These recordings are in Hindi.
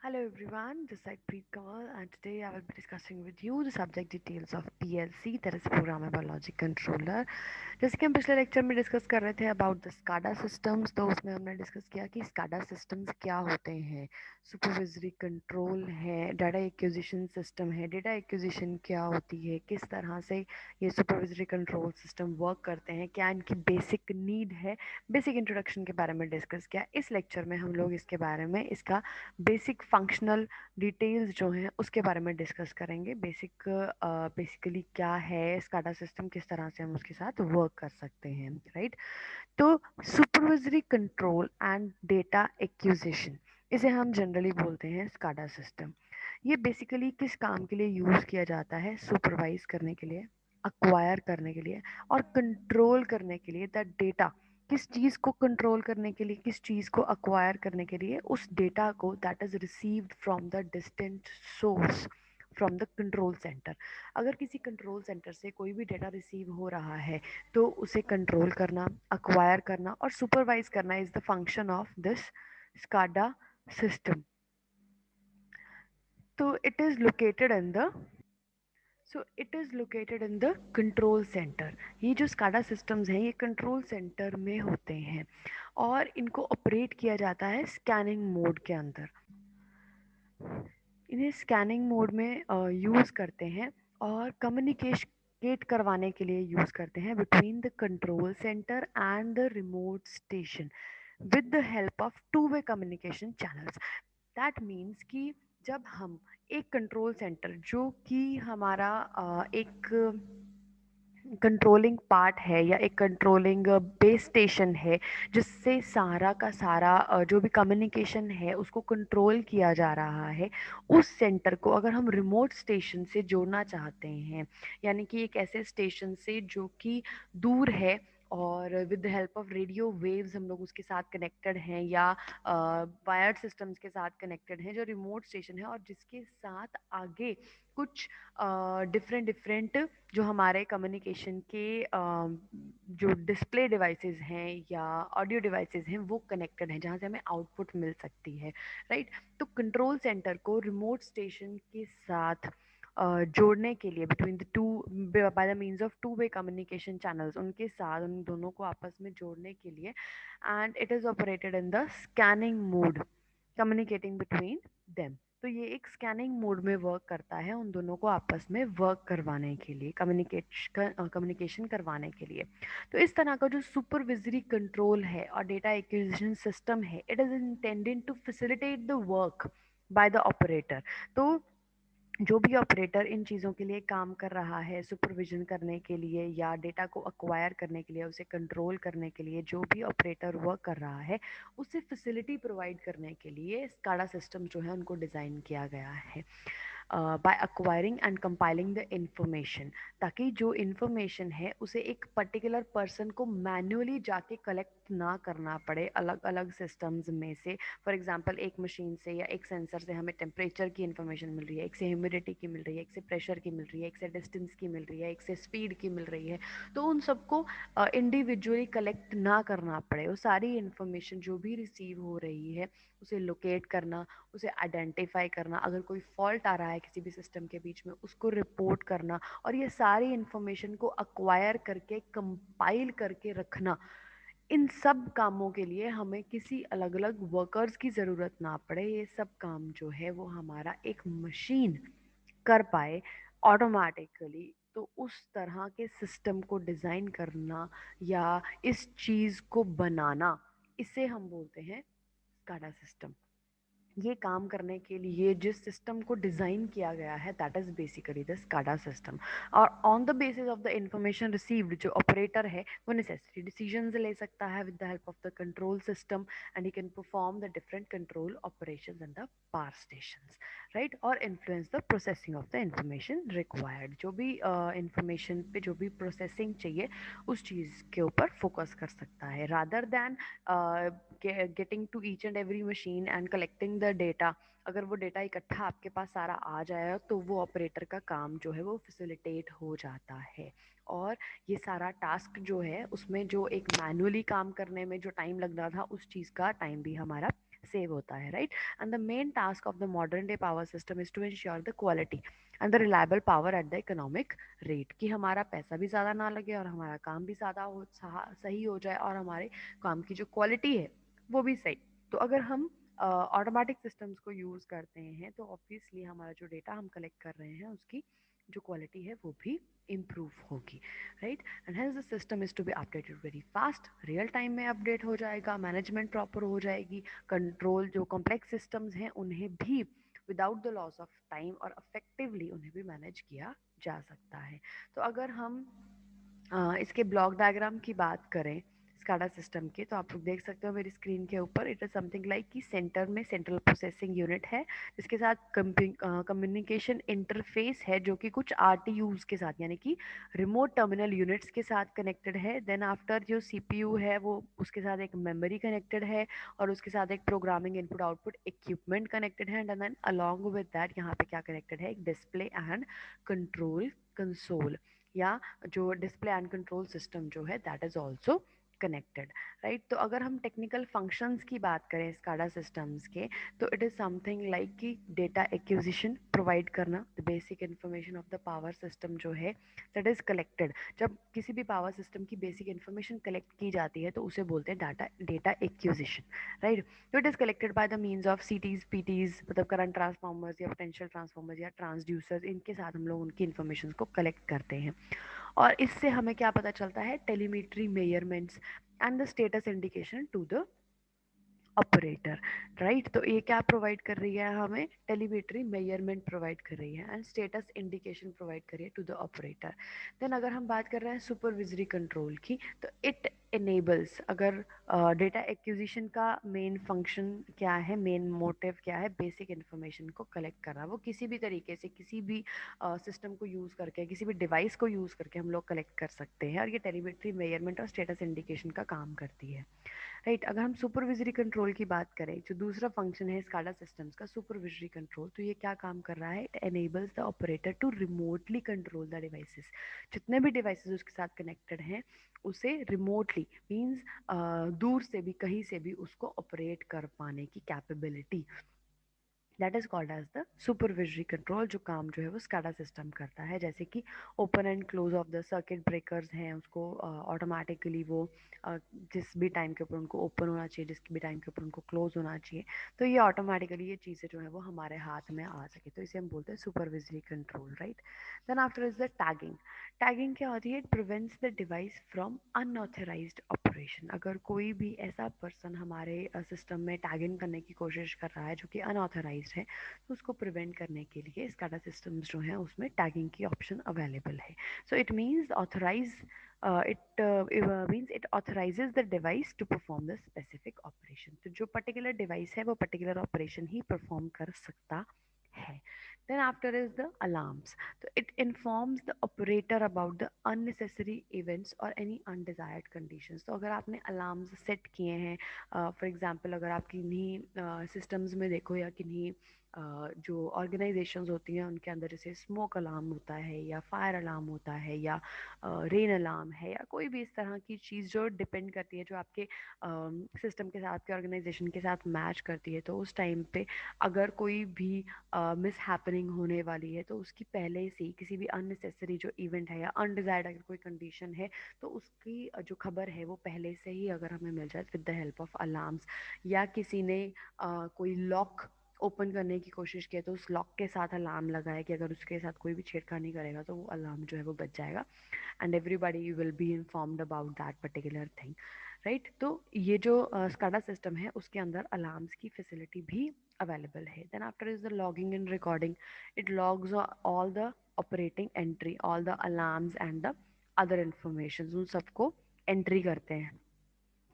Hello everyone, this is Preet Kamal and today I will be discussing with you the subject details of PLC, that is Programmable Logic Controller. जैसे कि हम पिछले लेक्चर में डिस्कस कर रहे थे अबाउट द स्काडा सिस्टम्स, तो उसमें हमने डिस्कस किया कि स्काडा सिस्टम्स क्या होते हैं, सुपरवाइजरी कंट्रोल है, डाटा एक्विजिशन सिस्टम है, डेटा एक्विजिशन क्या होती है, किस तरह से ये सुपरवाइजरी कंट्रोल सिस्टम वर्क करते हैं, क्या इनकी बेसिक नीड है, बेसिक इंट्रोडक्शन के बारे में डिस्कस किया। इस लेक्चर में हम लोग इसके बारे में इसका बेसिक फंक्शनल डिटेल्स जो हैं उसके बारे में डिस्कस करेंगे। बेसिकली क्या है स्काडा सिस्टम, किस तरह से हम उसके साथ वर्क कर सकते हैं, राइट। तो supervisory control and data acquisition, इसे हम जनरली बोलते हैं स्काडा सिस्टम। ये बेसिकली किस काम के लिए यूज़ किया जाता है? सुपरवाइज करने के लिए, अक्वायर करने के लिए और कंट्रोल करने के लिए। द डेटा, किस चीज़ को कंट्रोल करने के लिए, किस चीज़ को अक्वायर करने के लिए? उस डेटा को that is received from the distant source, from the control centre. अगर किसी कंट्रोल सेंटर से कोई भी डेटा रिसीव हो रहा है तो उसे कंट्रोल करना, अक्वायर करना और सुपरवाइज करना is the function of this SCADA system. तो it is located in the control centre. ये जो स्काडा सिस्टम्स हैं ये कंट्रोल सेंटर में होते हैं और इनको ऑपरेट किया जाता है स्कैनिंग मोड के अंदर। इन्हें स्कैनिंग मोड में यूज़ करते हैं और कम्युनिकेट करवाने के लिए यूज़ करते हैं between the control centre and the remote station with the help of two way communication channels. That means कि जब हम एक कंट्रोल सेंटर जो कि हमारा एक कंट्रोलिंग पार्ट है या एक कंट्रोलिंग बेस स्टेशन है जिससे सारा का सारा जो भी कम्युनिकेशन है उसको कंट्रोल किया जा रहा है, उस सेंटर को अगर हम रिमोट स्टेशन से जोड़ना चाहते हैं, यानी कि एक ऐसे स्टेशन से जो कि दूर है और with the help of radio waves हम लोग उसके साथ कनेक्टेड हैं या वायर्ड सिस्टम्स के साथ कनेक्टेड हैं, जो रिमोट स्टेशन है और जिसके साथ आगे कुछ डिफरेंट डिफरेंट जो हमारे कम्युनिकेशन के जो डिस्प्ले डिवाइसेस हैं या ऑडियो डिवाइसेस हैं वो कनेक्टेड हैं, जहाँ से हमें आउटपुट मिल सकती है, राइट। तो कंट्रोल सेंटर को रिमोट स्टेशन के साथ जोड़ने के लिए between the two, by the means of two way communication channels, उनके साथ उन दोनों को आपस में जोड़ने के लिए, and it is operated in the scanning mode, communicating between them. तो ये एक स्कैनिंग मोड में वर्क करता है उन दोनों को आपस में वर्क करवाने के लिए, कम्युनिकेशन करवाने के लिए। तो इस तरह का जो सुपरविजरी कंट्रोल है और डेटा एक्विजिशन सिस्टम है, it is intended to facilitate the work by the operator. तो जो भी ऑपरेटर इन चीज़ों के लिए काम कर रहा है, सुपरविजन करने के लिए या डेटा को अक्वायर करने के लिए, उसे कंट्रोल करने के लिए, जो भी ऑपरेटर वर्क कर रहा है उसे फैसिलिटी प्रोवाइड करने के लिए स्काडा सिस्टम जो है उनको डिज़ाइन किया गया है by acquiring and compiling the information, ताकि जो इंफॉर्मेशन है उसे एक पर्टिकुलर पर्सन को मैन्युअली जाके कलेक्ट ना करना पड़े अलग अलग सिस्टम्स में से। फॉर एग्जांपल एक मशीन से या एक सेंसर से हमें टेम्परेचर की इन्फॉर्मेशन मिल रही है, एक से ह्यूमिडिटी की मिल रही है, एक से प्रेशर की मिल रही है, एक से डिस्टेंस की मिल रही है, एक से स्पीड की मिल रही है, तो उन सबको इंडिविजुअली कलेक्ट ना करना पड़े। वो सारी इन्फॉर्मेशन जो भी रिसीव हो रही है उसे लोकेट करना, उसे आइडेंटिफाई करना, अगर कोई फॉल्ट आ रहा है किसी भी सिस्टम के बीच में उसको रिपोर्ट करना, और ये सारी इन्फॉर्मेशन को अक्वायर करके कंपाइल करके रखना, इन सब कामों के लिए हमें किसी अलग अलग वर्कर्स की ज़रूरत ना पड़े। ये सब काम जो है वो हमारा एक मशीन कर पाए ऑटोमेटिकली। तो उस तरह के सिस्टम को डिज़ाइन करना या इस चीज़ को बनाना, इसे हम बोलते हैं स्काडा सिस्टम। ये काम करने के लिए जिस सिस्टम को डिज़ाइन किया गया है that is basically the SCADA system. और on the basis of the information received जो ऑपरेटर है वो नेसेसरी डिसीजंस ले सकता है with the help of the control system, and he can perform the different control operations in the power stations, right, और influence the processing of the information required. जो भी इंफॉर्मेशन पे जो भी प्रोसेसिंग चाहिए उस चीज़ के ऊपर फोकस कर सकता है, rather than getting to each and every machine and collecting the data. अगर वो डेटा इकट्ठा आपके पास सारा आ जाए तो वो ऑपरेटर का काम जो है वो फैसिलिटेट हो जाता है, और ये सारा टास्क जो है उसमें जो एक मैनुअली काम करने में जो टाइम लग रहा था उस चीज़ का टाइम भी हमारा सेव होता है, right. And the main task of the modern day power system is to ensure the quality and the reliable power at the economic rate, कि हमारा पैसा भी ज़्यादा ना लगे और हमारा काम भी ज़्यादा सही हो जाए और हमारे काम की जो क्वालिटी है वो भी सही। तो अगर हम ऑटोमेटिक सिस्टम्स को यूज़ करते हैं तो ऑब्वियसली हमारा जो डेटा हम कलेक्ट कर रहे हैं उसकी जो क्वालिटी है वो भी इम्प्रूव होगी, right. And hence the system is to be updated very fast, real time में अपडेट हो जाएगा, मैनेजमेंट प्रॉपर हो जाएगी, कंट्रोल जो कॉम्प्लेक्स सिस्टम्स हैं उन्हें भी without the loss of time और अफेक्टिवली उन्हें भी मैनेज किया जा सकता है। तो अगर हम इसके ब्लॉक डायग्राम की बात करें स्काडा सिस्टम के, तो आप लोग देख सकते हो मेरी स्क्रीन के ऊपर, इट इज समथिंग लाइक कि सेंटर में सेंट्रल प्रोसेसिंग यूनिट है जिसके साथ कम्युनिकेशन इंटरफेस है जो कि कुछ आरटीयूज के साथ यानी कि रिमोट टर्मिनल यूनिट्स के साथ कनेक्टेड है। देन आफ्टर जो सीपीयू है वो उसके साथ एक मेमोरी कनेक्टेड है और उसके साथ एक programming input output equipment connected है। And then along with that यहाँ पे क्या कनेक्टेड है, एक डिस्प्ले एंड कंट्रोल कंसोल या जो डिस्प्ले एंड कंट्रोल सिस्टम जो है that is also connected, right. तो अगर हम टेक्निकल फंक्शंस की बात करें स्काडा सिस्टम्स के, तो इट इज़ समथिंग लाइक कि डेटा एक्विजिशन प्रोवाइड करना, the basic information of the power system जो है दैट इज़ कलेक्टेड। जब किसी भी पावर सिस्टम की बेसिक इन्फॉर्मेशन कलेक्ट की जाती है तो उसे बोलते हैं डाटा डेटा एक्विजिशन, राइट। तो it is collected by the means of cities PTs, मतलब करंट ट्रांसफार्मर्स या पोटेंशियल ट्रांसफार्मर्स या ट्रांसड्यूसर्स, इनके साथ हम लोग उनकी इन्फॉर्मेशन को कलेक्ट करते हैं। और इससे हमें क्या पता चलता है, telemetry measurements and the status indication to the operator, right. तो ये क्या प्रोवाइड कर रही है, हमें टेलीमेट्री मेजरमेंट प्रोवाइड कर रही है एंड स्टेटस इंडिकेशन प्रोवाइड कर रही है टू द ऑपरेटर। देन अगर हम बात कर रहे हैं सुपरविजरी कंट्रोल की, तो इट इनेबल्स, अगर डेटा एक्विजिशन का मेन फंक्शन क्या है, मेन मोटिव क्या है, बेसिक इन्फॉर्मेशन को कलेक्ट करना, वो किसी भी तरीके से किसी भी सिस्टम को यूज़ करके किसी भी डिवाइस को यूज़ करके हम लोग कलेक्ट कर सकते हैं और ये टेलीमेट्री मेजरमेंट और स्टेटस इंडिकेशन का काम करती है, राइट। अगर हम सुपरविजरी कंट्रोल की बात करें, जो दूसरा फंक्शन है स्काडा सिस्टम्स का सुपरविजरी कंट्रोल, तो ये क्या काम कर रहा है, it enables the operator to remotely control the devices. जितने भी डिवाइसेस उसके साथ कनेक्टेड हैं उसे रिमोटली मींस दूर से भी कहीं से भी उसको ऑपरेट कर पाने की capability, that is called as the supervisory control, जो काम जो है वो स्काडा सिस्टम करता है। जैसे कि open and close of the circuit breakers हैं, उसको ऑटोमेटिकली वो जिस भी टाइम के ऊपर उनको ओपन होना चाहिए, जिस भी टाइम के ऊपर उनको क्लोज होना चाहिए, तो ये ऑटोमेटिकली ये चीज़ें जो है वो हमारे हाथ में आ सके, तो इसे हम बोलते हैं supervisory control, right. Then after is the tagging. Tagging क्या होती है, it prevents the device from unauthorised operation. अगर कोई भी ऐसा पर्सन हमारे सिस्टम में टैग इन करने की कोशिश कर रहा है जो कि अनऑथराइज्ड है, तो उसको प्रिवेंट करने के लिए स्काडा सिस्टम्स जो हैं उसमें टैगिंग की ऑप्शन अवेलेबल है। So it means authorise it authorises the device to perform the specific operation. तो जो पर्टिकुलर डिवाइस है वो पर्टिकुलर ऑपरेशन ही परफॉर्म कर सकता है। Then after is the alarms. So it informs the operator about the unnecessary events or any undesired conditions. तो अगर आपने alarms set किए हैं, फॉर एग्जांपल अगर आप किन्हीं सिस्टम्स में देखो या किन्हीं जो ऑर्गेनाइजेशंस होती हैं उनके अंदर जैसे स्मोक अलार्म होता है या फायर अलार्म होता है या रेन अलार्म है या कोई भी इस तरह की चीज़ जो डिपेंड करती है, जो आपके सिस्टम के साथ, आपके ऑर्गेनाइजेशन के साथ मैच करती है, तो उस टाइम पे अगर कोई भी मिस हैपनिंग होने वाली है तो उसकी पहले से ही किसी भी अननेसेसरी जो इवेंट है या अनडिजायर्ड अगर कोई कंडीशन है तो उसकी जो खबर है वो पहले से ही अगर हमें मिल जाए with the help of alarms, या किसी ने कोई लॉक ओपन करने की कोशिश की है तो उस लॉक के साथ अलार्म लगाए कि अगर उसके साथ कोई भी छेड़खानी करेगा तो वो अलार्म जो है वो बच जाएगा and everybody will be informed about that particular thing, right. तो ये जो स्काडा सिस्टम है उसके अंदर अलार्म्स की फैसिलिटी भी अवेलेबल है। Then after is the logging and recording. It logs all the operating entry, all the alarms and the other information, उन सबको एंट्री करते हैं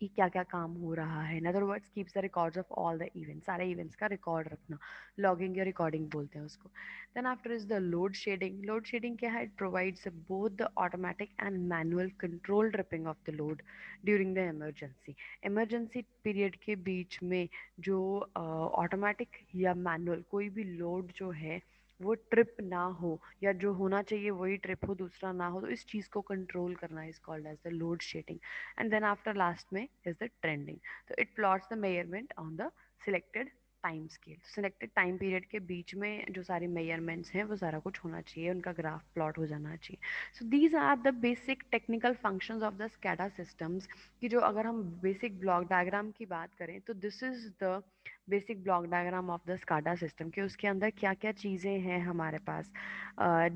कि क्या क्या काम हो रहा है। In other words keeps the records of all the events, सारे इवेंट्स का रिकॉर्ड रखना, लॉगिंग या रिकॉर्डिंग बोलते हैं उसको। Then after is the load shedding. Load shedding क्या है, it provides both the automatic and manual control tripping of the load during the emergency. Emergency period के बीच में जो ऑटोमेटिक या मैनुअल कोई भी लोड जो है वो ट्रिप ना हो या जो होना चाहिए वही ट्रिप हो, दूसरा ना हो, तो इस चीज़ को कंट्रोल करना is called as the load shedding. And then after last में is the trending. So it plots the measurement on the selected time scale, selected time period के बीच में जो सारी मेजरमेंट्स हैं वो सारा कुछ होना चाहिए, उनका ग्राफ प्लॉट हो जाना चाहिए. So these are the basic technical functions of the SCADA systems. कि जो अगर हम बेसिक ब्लॉक डायग्राम की बात करें तो this is the basic block diagram of the SCADA system, कि उसके अंदर क्या क्या चीज़ें हैं हमारे पास.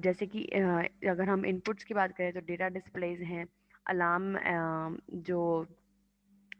जैसे कि अगर हम इनपुट्स की बात करें तो डेटा डिस्प्लेज हैं, अलार्म जो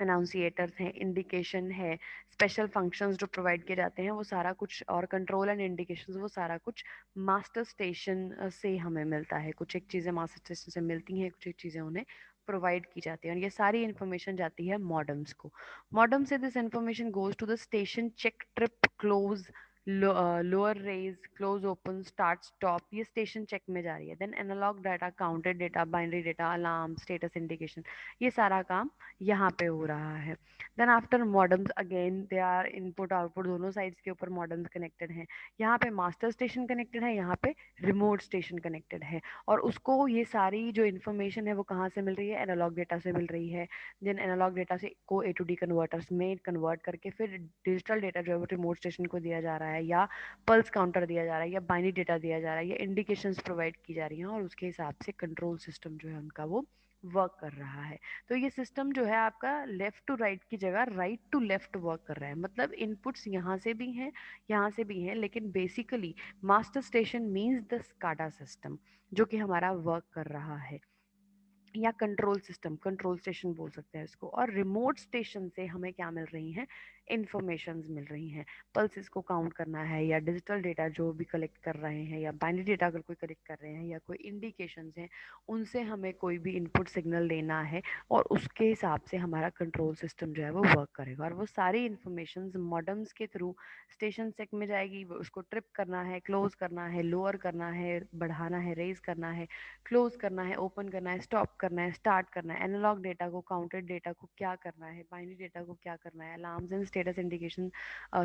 अनाउंसिएटर्स हैं, इंडिकेशन है, स्पेशल फंक्शंस जो प्रोवाइड किए जाते हैं वो सारा कुछ, और कंट्रोल एंड इंडिकेशंस वो सारा कुछ मास्टर स्टेशन से हमें मिलता है. कुछ एक चीज़ें मास्टर स्टेशन से मिलती हैं, कुछ एक चीज़ें उन्हें प्रोवाइड की जाती है, और ये सारी इन्फॉर्मेशन जाती है मॉडम्स को. मॉडम से this information goes to the station check trip close lower raise close open start stop, ये स्टेशन चेक में जा रही है. Then analog data, counted data, binary data, alarm, status indication, ये सारा काम यहाँ पे हो रहा है. Then after modems again they are input output, दोनों साइड्स के ऊपर मॉडम्स कनेक्टेड हैं. यहाँ पे मास्टर स्टेशन कनेक्टेड है, यहाँ पे रिमोट स्टेशन कनेक्टेड है, और उसको ये सारी जो इन्फॉर्मेशन है वो कहाँ से मिल रही है, एनालॉग डेटा से मिल रही है. देन एनालॉग डेटा से को ए टू डी कन्वर्टर्स में कन्वर्ट करके फिर डिजिटल डेटा जो है वो रिमोट स्टेशन को दिया जा रहा है, या पल्स काउंटर दिया जा रहा है, या बाइनरी डेटा दिया जा रहा है, या इंडिकेशंस प्रोवाइड की जा रही हैं, और उसके हिसाब से कंट्रोल सिस्टम जो है उनका वो वर्क कर रहा है. तो ये सिस्टम जो है आपका लेफ्ट टू राइट की जगह राइट टू लेफ्ट वर्क कर रहा है. मतलब इनपुट्स यहाँ से भी हैं, यहाँ से भी हैं, लेकिन basically master station means the SCADA system जो कि हमारा वर्क कर रहा है, या कंट्रोल सिस्टम, कंट्रोल स्टेशन बोल सकते हैं इसको. और रिमोट स्टेशन से हमें क्या मिल रही हैं, इंफॉर्मेशंस मिल रही हैं. पल्सेस को काउंट करना है, या डिजिटल डेटा जो भी कलेक्ट कर रहे हैं, या बाइनरी डेटा अगर कोई कलेक्ट कर रहे हैं, या कोई इंडिकेशंस हैं, उनसे हमें कोई भी इनपुट सिग्नल लेना है, और उसके हिसाब से हमारा कंट्रोल सिस्टम जो है वो वर्क करेगा. और वो सारी इन्फॉर्मेशंस मॉडम्स के थ्रू स्टेशन सेक में जाएगी. उसको ट्रिप करना है, क्लोज करना है, लोअर करना है, बढ़ाना है, रेज करना है, क्लोज करना है, ओपन करना है, स्टॉप करना है, स्टार्ट करना है, एनालॉग डेटा को, काउंटेड डेटा को क्या करना है, बाइनरी डेटा को क्या करना है, alarms and status indication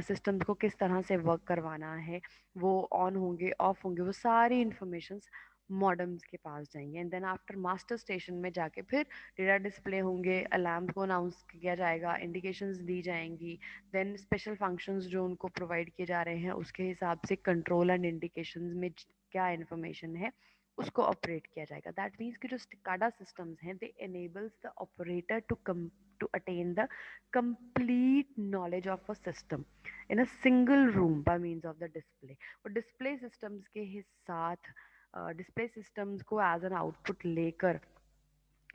systems को किस तरह से वर्क करवाना है, वो ऑन होंगे, ऑफ होंगे, वो सारी इंफॉर्मेशंस मॉडम्स के पास जाएंगे. And then after master station में जाके फिर डेटा डिस्प्ले होंगे, अलार्म को अनाउंस किया जाएगा, इंडिकेशंस दी जाएंगी. देन स्पेशल फंक्शंस जो उनको प्रोवाइड किए जा रहे हैं उसके हिसाब से कंट्रोल एंड इंडिकेशंस में क्या इन्फॉर्मेशन है उसको ऑपरेट किया जाएगा. दैट मीन्स कि जो स्काडा सिस्टम्स हैं they enables the operator to attain the complete knowledge of a system in a single room by means of the display. और डिस्प्ले सिस्टम्स के ही साथ डिस्प्ले सिस्टम्स को एज एन आउटपुट लेकर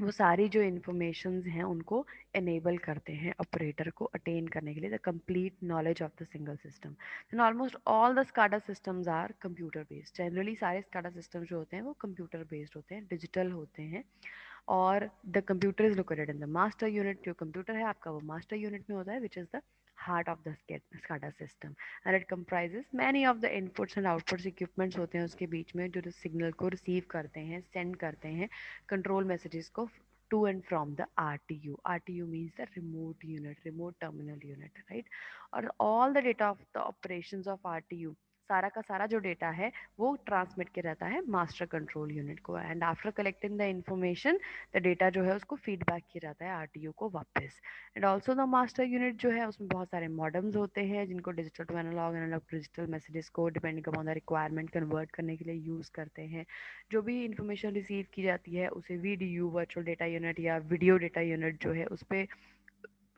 वो सारी जो इन्फॉर्मेशंस हैं उनको एनेबल करते हैं ऑपरेटर को अटेन करने के लिए the complete knowledge of the single system. Then almost all the SCADA systems are computer based. Generally सारे स्काडा सिस्टम जो होते हैं वो कंप्यूटर बेस्ड होते हैं, डिजिटल होते हैं, और the computer is located in the master unit. जो कंप्यूटर है आपका वो मास्टर यूनिट में होता है which is the heart of the SCADA system, and it comprises many of the inputs and outputs equipments होते हैं उसके बीच में जो सिग्नल को रिसीव करते हैं, सेंड करते हैं कंट्रोल मैसेजेस को to and from the RTU. RTU means the remote unit, remote terminal unit, right? और all the data of the operations of RTU, सारा का सारा जो डेटा है वो ट्रांसमिट किया जाता है मास्टर कंट्रोल यूनिट को. And after collecting the information the data जो है उसको फीडबैक किया जाता है आरटीयू को वापस. And also the master unit जो है उसमें बहुत सारे मॉडम्स होते हैं जिनको digital to analogue, analogue to digital messages को depending upon the requirement convert करने के लिए यूज़ करते हैं. जो भी इंफॉर्मेशन रिसीव की जाती है उसे वीडीयू वर्चुअल डेटा यूनिट या वीडियो डेटा यूनिट जो है उस पर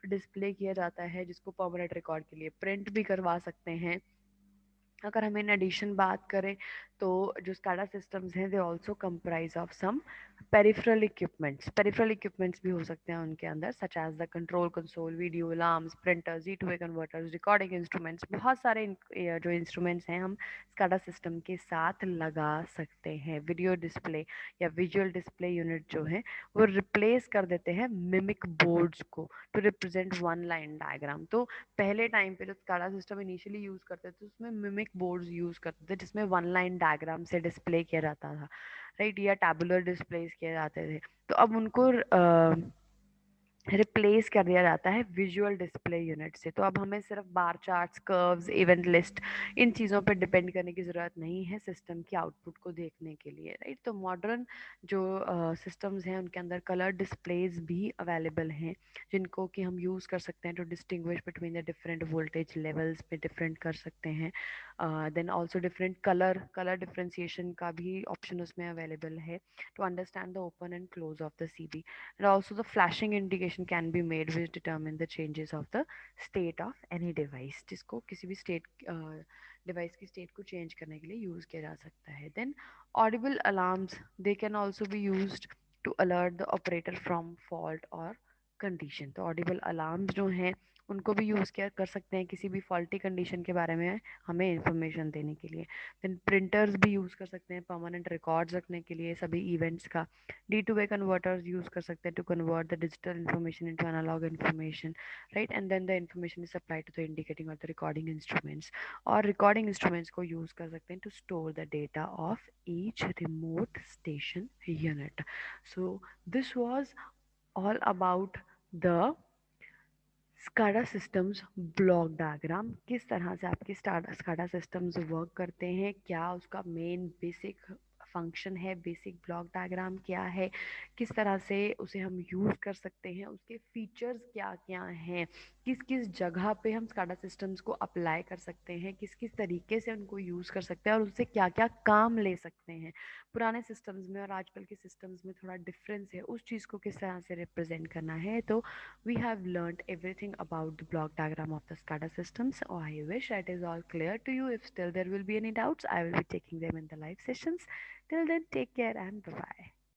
डिस्प्ले किया जाता है, जिसको परमानेंट रिकॉर्ड के लिए प्रिंट भी करवा सकते हैं. अगर हम इन एडिशन बात करें तो जो स्काडा सिस्टम्स हैं they also comprise of some peripheral equipments. Peripheral equipments भी हो सकते हैं उनके अंदर, such as the control console, video alarms, printers, जी2ए कन्वर्टर्स, रिकॉर्डिंग इंस्ट्रूमेंट्स. बहुत सारे जो इंस्ट्रूमेंट्स हैं हम स्काडा सिस्टम के साथ लगा सकते हैं. वीडियो डिस्प्ले या विजुअल डिस्प्ले यूनिट जो है वो रिप्लेस कर देते हैं मिमिक बोर्ड्स को to represent one line diagram. तो पहले टाइम पे जो स्काडा सिस्टम इनिशियली यूज़ करते थे उसमें मिमिक बोर्ड्स यूज़ करते थे जिसमें वन लाइन डायग्राम से डिस्प्ले किया जाता था, राइट, या टैबुलर डिस्प्लेस किए जाते थे. तो अब उनको रिप्लेस कर दिया जाता है विजुअल डिस्प्ले यूनिट से। तो अब हमें सिर्फ बार चार्ट्स, कर्व्स, इवेंट लिस्ट, इन चीज़ों पर डिपेंड करने की ज़रूरत नहीं है सिस्टम की आउटपुट को देखने के लिए, राइट। तो मॉडर्न जो सिस्टम्स हैं उनके अंदर कलर डिस्प्लेज भी अवेलेबल हैं, जिनको कि हम यूज़ कर सकते हैं to distinguish between the different voltage levels पे डिफरेंट कर सकते हैं। Then also different colour differentiation का भी ऑप्शन उसमें अवेलेबल है to understand the open and close of the CB. And also the flashing indication can be made which determine the changes of the state of any device, जिसको किसी भी स्टेट डिवाइस की स्टेट को चेंज करने के लिए यूज़ किया जा सकता है। Then audible alarms, they can also be used to alert the operator from fault और कंडीशन। तो ऑडिबल अलार्म्स जो हैं उनको भी यूज़ किया कर सकते हैं किसी भी फॉल्टी कंडीशन के बारे में हमें इंफॉर्मेशन देने के लिए। देन प्रिंटर्स भी यूज़ कर सकते हैं परमानेंट रिकॉर्ड्स रखने के लिए सभी इवेंट्स का। D2A converters use कर सकते हैं to convert the digital information into analog information, right? And then the information is supplied to the indicating or the recording instruments, और recording instruments को use कर सकते हैं to store the data of each remote station unit. So this was all about the SCADA systems block diagram. किस तरह से आपके SCADA सिस्टम्स वर्क करते हैं, क्या उसका मेन बेसिक फंक्शन है, बेसिक ब्लॉक डायग्राम क्या है, किस तरह से उसे हम यूज़ कर सकते हैं, उसके फीचर्स क्या क्या हैं, किस किस जगह पे हम SCADA सिस्टम्स को अप्लाई कर सकते हैं, किस किस तरीके से उनको यूज़ कर सकते हैं और उससे क्या क्या काम ले सकते हैं। पुराने सिस्टम्स में और आजकल के सिस्टम्स में थोड़ा डिफरेंस है, उस चीज़ को किस तरह से रिप्रेजेंट करना है। तो we have learned everything about the block diagram of the SCADA systems. Oh, I wish that is all clear to you. If still there will be any doubts, I will be taking them in the live sessions. Till then, take care and bye bye.